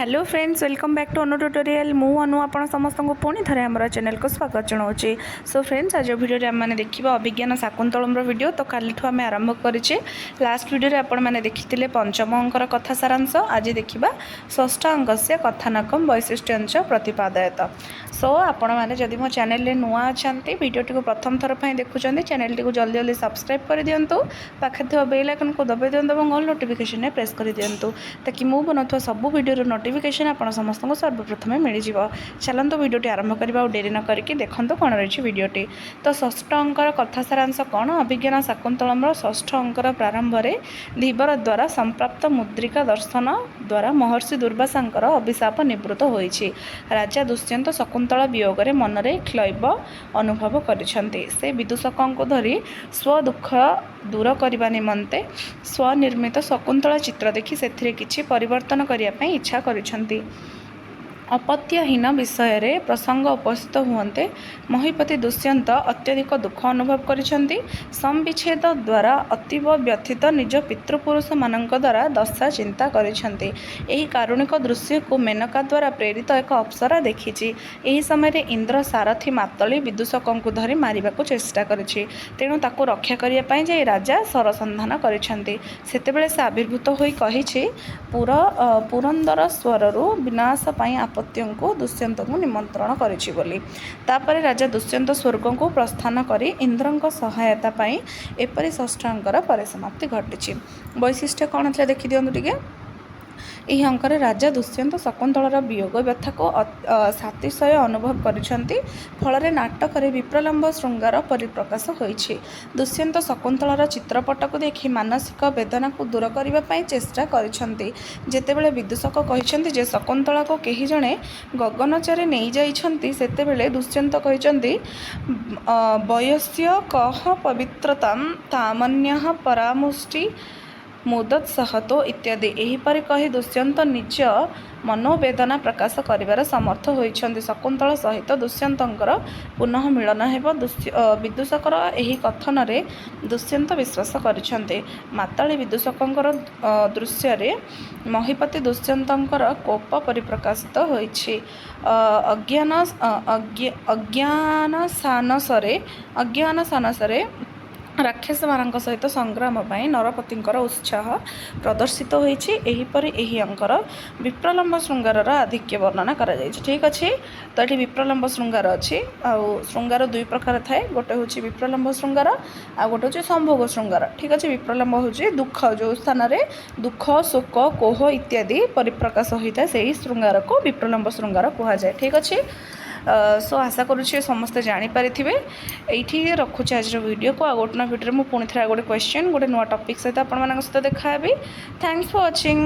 Hello friends welcome back to Anu tutorial मु अनु आपण समस्त को पुणी थे आम चैनल को स्वागत जनाऊे। सो फ्रेंड्स आज वीडियो आम देखा अभिज्ञान शाकुंतलम वीडियो तो काली आम आरंभ करें। लास्ट वीडियो आपण मैंने देखी पंचम अंकर कथा सारांश आज देखा षष्ठ अंक से कथानकम वैशिष्ट्यांश प्रतिपादयत। सो आपण मैंने जदि मो चैनल नुआ अच्छा वीडियो टी प्रथम थर पर देखुं चैनल टी जल्दी जल्दी सब्सक्राइब कर दिंतु पाखे बेल आइकन को दबाई दिंतु और ऑल नोटिफिकेशन प्रेस कर दिंतु ताकि मु बनता सब वीडियो नोटिफिकेशन आपण समस्त को सर्वप्रथम मिल जाव। चलते वीडियोटी आरंभ करवा डेरी न करके देखते कौन रही वीडियोटी। तो षष्ठ अंकर कथा सारांश कौन अभिज्ञान शाकुंतलम षष्ठ अंकर प्रारंभ में धीवर द्वारा संप्राप्त मुद्रिका दर्शन द्वारा महर्षि दुर्वासांकर अभिशाप निवृत्त होइछि। राजा दुष्यंत शकुंतला वियोग में मनरे क्लैब अनुभव करिसेंति। से विदूषकों को धरी स्व दुख दूर करने निमंते स्वनिर्मित शकुंतला चित्र देखि सेथिरे किछि परिवर्तन करिया पई इच्छा करिसेंति। अपत्यहीन विषय प्रसंग उपस्थित हुए महीपति दुष्यंत अत्यधिक दुख अनुभव करिसेंति। संविच्छेद द्वारा अतीव व्यथित निज पितृपुरुष मानक द्वारा दशा चिंता करिसेंति। एही कारुणिक दृश्य को मेनका द्वारा प्रेरित एक अप्सरा देखिछि। एही समय इंद्र सारथी मातली विदूषकों को धरी मारिबा को चेष्टा करिछि। तेणु ताको रक्षा करिया पई जे राजा सरसंधान करिसेंति। सेतेबेले से आविर्भूत होई कहिछि पुरंदर स्वररु विनाश पई को दुष्यंत को निमंत्रण करिछि बोली। तापर राजा दुष्यंत स्वर्ग को प्रस्थान करी इंद्र सहायता पाई एपरी षष्ठ अंकर परिसमाप्ति घटी। वैशिष्ट्य कौन था देखी दिंतु टिके। यह अंकर राजा दुष्यंत शकुंतलार वियोग व्यथा को सातिशय अनुभव करिसेंति। फल नाटक विप्रलम्ब श्रृंगार परिप्रकाश होइछि। दुष्यंत शकुंतलार चित्रपट को देखि मानसिक वेदना को दूर करने चेष्टा करिसेंति। जेतेबेले विदूषक कहिसेंति जे शकुंतला को केही जणे गगनचरे नहीं जाइछंति सेतेबेले दुष्यंत कहिसेंति वयस्य कह पवित्रतां तामन्यः परामुष्टि मुदत्सहतो इत्यादि एहीपरि कही दुष्यंत निज मनोवेदना प्रकाश करिवार समर्थ होइछंती। शकुंतला सहित दुष्यंतर पुनः मिलन हेब विदूषकर एही कथन रे दुष्यंत विश्वास करिछंती। माताली विदूषकंकर दृश्य रे महीपति दुष्यंतर कोप परिप्रकाशित होइछि। अज्ञान सानसरे राक्षस मान सहित संग्राम पाई नरपतिंकर उत्साह प्रदर्शित होइछि। एहीपरि एही अंकर विप्रलम्ब श्रृंगार आधिक्य वर्णना करा जाइछि। ठीक अच्छे तो ये विप्रलम्ब श्रृंगार अच्छी आउ श्रृंगार दुई प्रकार थाए। गोटे हूँ विप्रलम्ब श्रृंगार आ गोटे हूँ संभोग श्रृंगार। ठीक अच्छे विप्रलम्ब हूँ दुख जो स्थान में दुख शोक कोह इत्यादि परिप्रकाश होता है से श्रृंगार को विप्रलम्ब श्रृंगार कहुए। ठीक अच्छे सो आशा करुच्छे समस्ते जानीपारे ये रखुच्छे आज वीडियो को। गोटे वीडियो में पुणी थे गोटे क्वेश्चन गोटे नुआ टॉपिक सहित आप सहित देखा। Thanks for watching.